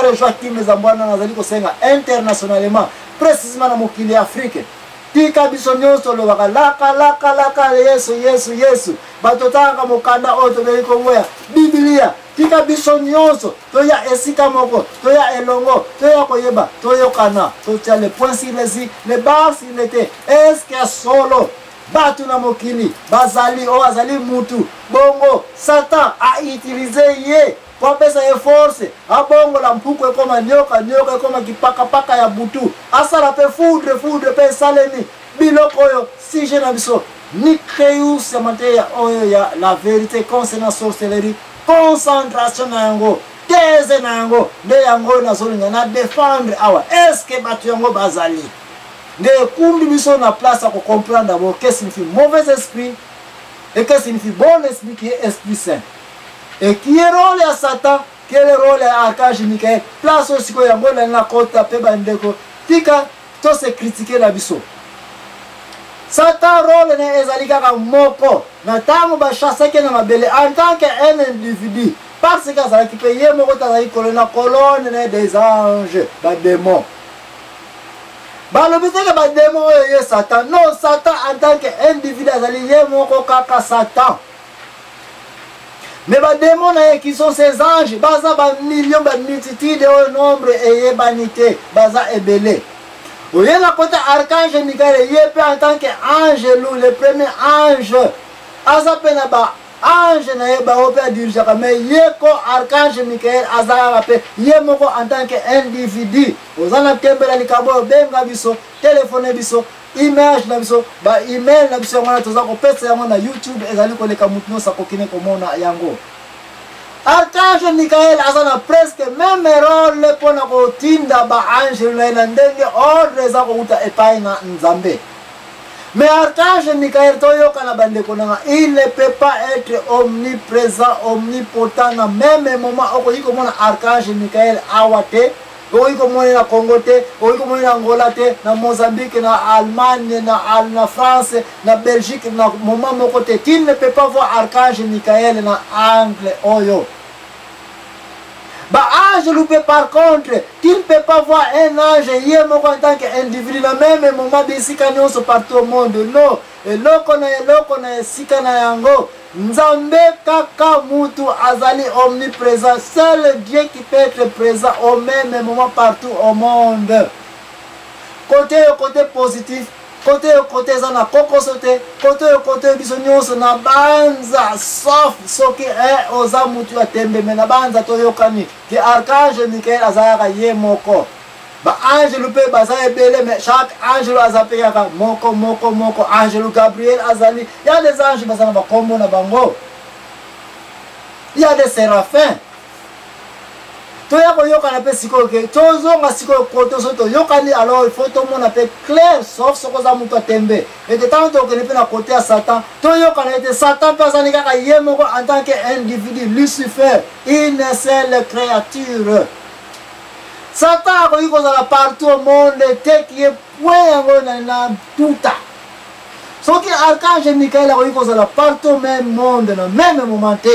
frère Joachim Zambwana nazali kosenga internationalement précisément na mokili Afrique tika biso nyonso lobaka laka Yesu batotanga mokanda oyo tozali koboya Biblia tika biso nyonso toya esika moko toya elongo toya koyeba toyokana totia le point sur les barres sur les T est-ce que solo batu na mokili bazali o azali mutu bongo Satan a utilisé ye kwa pesa ye force abongo la mpuko ekoma nyoka ekoma kipaka ya butu asala pe foudre pe saleni biloko oyo si je na biso ni Creus mateya oyo ya la vérité concernant sorcellerie concentration na yango thèse na yango nde yango nazolinga na défendre awa est-ce que batu yango bazali nde kumbi biso na place à comprendre d'abord qu'est-ce que signifie mauvais esprit et qu'est-ce que signifie bon esprit qui est esprit saint et qui est rôle à Satan quel est rôle à Archange Michael place aussi ko yango na kota pe bandeko tika to se critiquer la biso Satan rôle na ezali kaka moko na tango ba chasse ke na mabele en tant qu'un individu parce que ça qui paye moko tazali colonne des anges ba démons balobite ke ba démons ye Satan non Satan en tant qu'individu azali ye moko kaka Satan mais ba démons qui sont ces anges baza ba millions ba multitude au nombre et banité baza ebele oye la côté Archange Michael ye en tant qu'ange le premier ange aza pena ba ange na ye ba opé dirige mais ye ko Archange Michael aza pe ye moko en tant qu'individu ozana tembela likabo benga biso téléphone biso image na biso ba email na biso ngana toza ko pesa yango na YouTube ezali ko leka mutu nosa ko kine ko mona yango Archange Michael azana presque même rôle pona ko tinda ba ange na ndenge ordre za ko uta epai na Nzambe mais Archange Michael toyoka na bandeko nanga il ne peut pas être omniprésent omnipotent na même moment okoyiko mona Archange Michael awate okoyiko mona na Congo te okoyiko mona na Angola te na Mozambique na Allemagne na France na Belgique na moment moko te il ne peut pas voir Archange Michael na angle oyo ba ange loupé par contre il ne peut pas voir un ange yé moko en tant qu'individu na même moment bisika nyonso partout au monde non eloko na esika na yango Nzambe kaka mutu azali omniprésent seul Dieu qui peut être présent au même moment partout au monde côté positif côté zana koko sote côté biso nyonso na banza sauf soki oza mutu atembe me na banza toyokani ki Archange Michael azaka ye moko ba angelo pe baza ebele mais chaque angelo azape yaka moko angelo Gabriel azali il y a des anges bazana ba kombo na bango il y a des séraphins toya ko yoka na pe siko ke tozo nga siko koto soto yokani alors il faut tout monde appelle clair sauf ce que za muto tembe et de temps que ne peut na côté à Satan to yoka na te Satan personne kaka yemoko en tant qu'individu Lucifer une seule créature Satan ko yiko za partout au monde te qui est point na tout ça so ki Archange Michael ko yiko za partout même monde na même moment te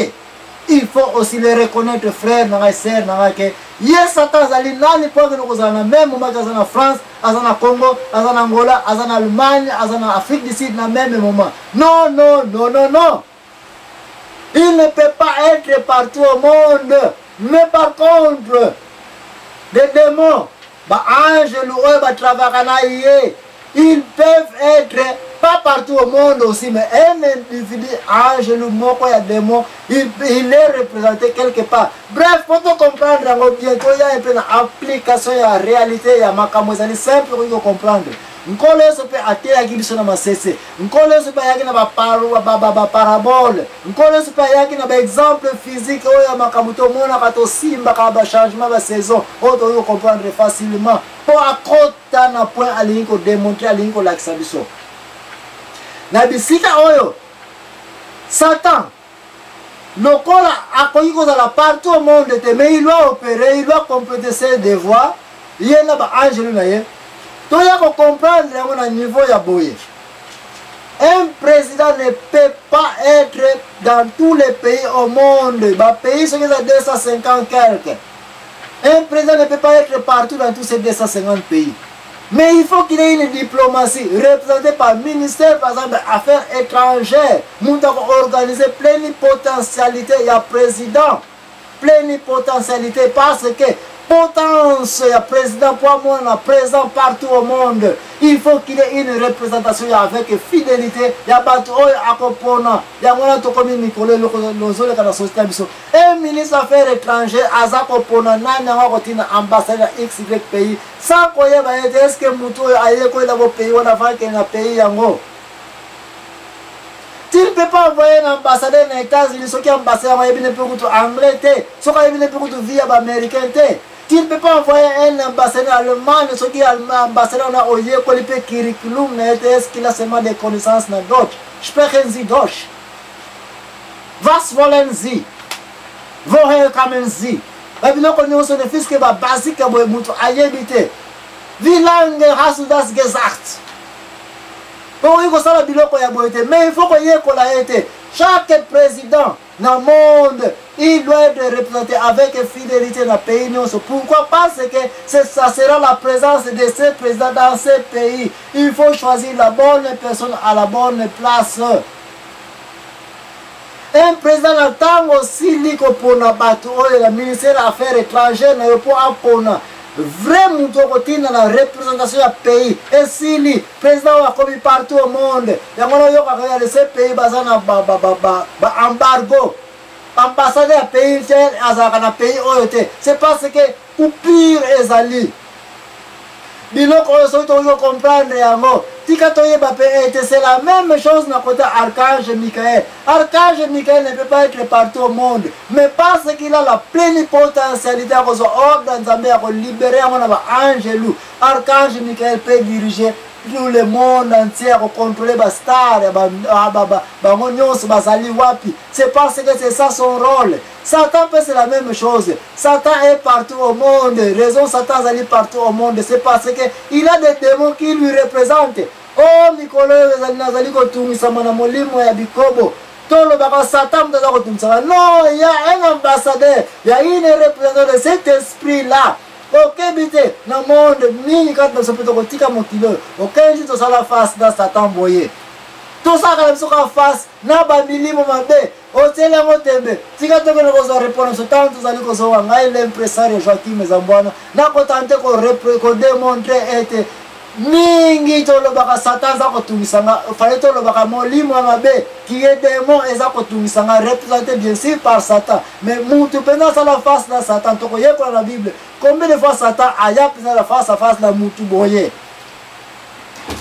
il faut aussi les reconnaître frères na sœurs na ke yes Satan zali nani pour que nous na même moment azana France azana Congo azana Angola azana Allemagne azana Afrique du Sud na même moment non il ne peut pas être partout au monde mais par contre des démons ba ange ou ba travailler ils peuvent être pas partout au monde aussi, mais un individu, ange, le mot, il y a des mots, il est représenté quelque part. Bref, pour te comprendre, bientôt, il y a un peu d'application, il y a réalité, il y a ma c'est simple pour comprendre. Nkole se peut atteindre qui biso na masese. Nkole se peut yaki na ba parabole. Nkole se peut yaki na ba exemple physique oya makamuto mona kato simba ka ba changement ba saison. Oto yo comprendre facilement. Pour akota na point alinko démontrer alinko lakisa biso. Na bisika oyo Satan lokola akoyi kozala partout au monde mais il doit opérer, il doit compléter ses devoirs. Il y a ba angelo na ye. Donc, il y a qu'on comprendre à niveau ya boye. Un président ne peut pas être dans tous les pays au monde. Les pays sont à 250 quelques. Un président ne peut pas être partout dans tous ces 250 pays. Mais il faut qu'il y ait une diplomatie représentée par le ministère, par exemple, des Affaires étrangères. Nous avons organisé plénipotentialité, il y a président. Plénipotentialité parce que potence, il y a président pour moi, il y a présent partout au monde. Il faut qu'il y ait une représentation avec fidélité. Il y a un ministre des Affaires étrangères, ambassadeur XY pays. Sans qu'on est-ce que Moutou a été pays, on a fait un pays. Tu ne peux pas envoyer un ambassadeur dans les États-Unis, ceux qui sont ambassadeurs en anglais, ceux qui sont via américain. Tu ne peux pas envoyer un ambassadeur allemand, ceux qui sont ambassadeurs en Oye, qui ont curriculum, est-ce qu'il a seulement des connaissances dans Deutsch. Sprechen Sie Deutsch. Was wollen Sie? Woher kommen Sie? Weil wir noch nicht so eine Fiske bei Basic, aber wie lange hast du das gesagt? Mais il faut qu'il y ait chaque président dans le monde, il doit être représenté avec fidélité dans le pays. Pourquoi? Parce que ça sera la présence de ces présidents dans ces pays. Il faut choisir la bonne personne à la bonne place. Un président attend aussi pour le ministère des Affaires étrangères pour vraiment dans la représentation du pays. Et si le président a commis partout au monde, il y a ces pays embargo. Ambassadeur pays c'est parce que ou pire ezali. Biloko comprendre c'est la même chose dans le côté Archange Michael. Archange Michael ne peut pas être partout au monde. Mais parce qu'il a la plénipotentialité à libérer Angelou. Archange Michael peut diriger tout le monde entier, à contrôler les stars, c'est parce que c'est ça son rôle. Satan fait la même chose. Satan est partout au monde. Raison Satan est partout au monde, c'est parce qu'il a des démons qui lui représentent. Oh, Nicolas, Satan, non, il y a un ambassadeur, il y a une représentante de cet esprit-là. Ok, bité, dans le monde, mini quand nous sommes tika mon kilo. Ok, je te sens la face dans Satan boyé. Tout ça, quand nous sommes en face, n'a pas mis mon mabé. Au ciel, à mon tembe. Si quand nous avons répondu ce temps, nous allons nous avoir l'impresario Joaquim Zamboana. N'a pas tenté qu'on démontre être. Mingi tolo baka Satan za kotumisanga fallait tolo baka molimo mabe qui est démon et za kotumisanga représenté bien sûr par Satan mais mutu pena ça la face de Satan to koye kwa la Bible combien de fois Satan aya pena la face à face la mutu boye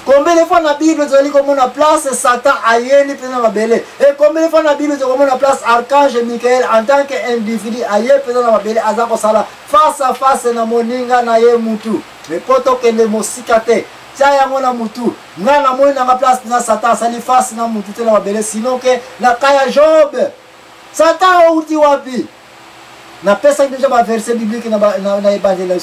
combien de fois la Bible zali comme on a place Satan ayeli pena mabele et combien de fois la Bible comme on a place archange Michael en tant qu'individu ayeli pena mabele azako sala face à face na moninga na ye mutu mais poto que les mosikate tia yango na mutu nga na moi na place na Satan sali face na mutu te na mabele sinon que na kaya Job Satan uti wapi na pesa déjà ba verset biblique na évangile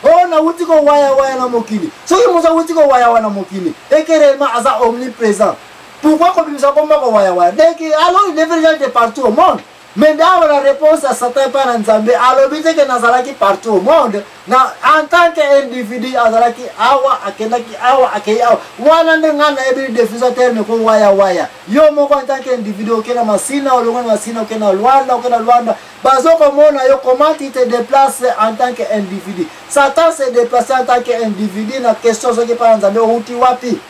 oh na uti ko waya na mokili so ki muza uti ko waya na mokili et que réellement aza omniprésent pourquoi comme ça comme ko waya dès que alors il devrait être partout au monde. Mais dans la réponse à Satan par Nzambe, alors bien que Nazaraki partout au monde, en tant qu'individu, Nazaraki awa akenaki awa akei awa. Wana ngana ebi diffusateur me ko waya. Yo moko en tant qu'individu okena masina olonga masina okena Luanda. Bazoko mona yo comment tu te déplaces en tant qu'individu. Satan se déplace en tant qu'individu na question ce qui par Nzambe uti wapi.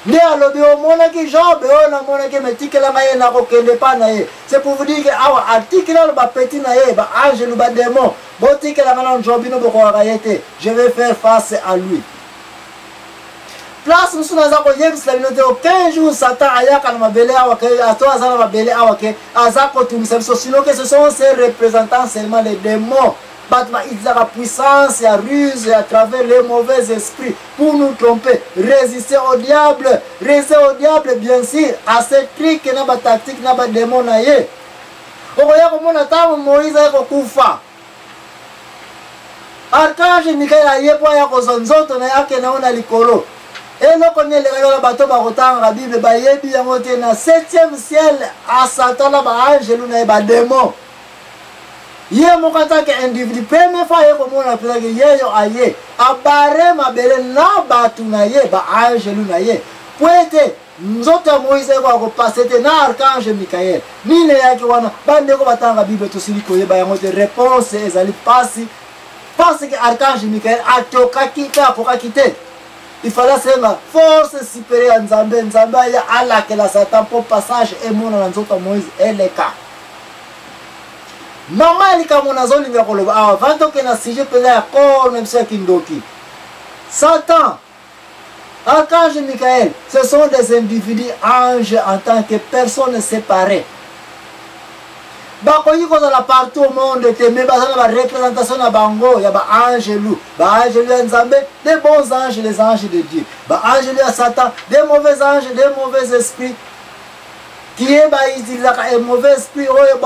Ne alobi o mona ki Job o na mona ki metike la maye na kokende pa na ye. C'est pour vous dire que awa article là ba petit na ye ba ange lu ba démon. Botike la na Job no boko akayete. Je vais faire face à lui. Place nous na za ko yebis la minote o 15 jours Satan ayaka na mabele awa ke ato azana mabele awa ke azako tumisa so sinon que ce sont ces représentants seulement les démons. Ils ont la puissance et la ruse à travers les mauvais esprits pour nous tromper. Résister au diable bien sûr à ces trucs qui n'ont pas tactique, n'ont pas démon. Moïse a kufa. Archange Michael a yepo ya kozonzoto na yake naona likolo. Et là qu'on est les bateaux barotan la Bible ba yebi ya moté na 7e ciel à Satan la ba ange lu na ba démon. Ye moko en tant qu'individu, première fois ye komona pesa ke ye yo aye abare mabele na batu na ye ba angelu na ye poete nzoto ya Moïse kwa kopase te na archange Michael nini yake wana bandeko batanga Bible tosili koyeba yango te réponse ezali pasi parce que archange Michael atokaki te akokaki te il fallait senga force supérieure nzambe nzambe ya alakela Satan pour passage emona na nzoto ya Moïse eleka mama likamona zolinga koloba awa vantoke na sujet peza ya corps même si kindoki Satan archange Michael, ce sont des individus anges en tant que personnes séparées. Bakoyi kozala partout au monde te mais bazana ba représentation na bango ya ba angelu ya Nzambe, des bons anges, les anges de Dieu. Ba angelu ya Satan, des mauvais anges, des mauvais esprits qui est ba itilaka un mauvais esprit oyo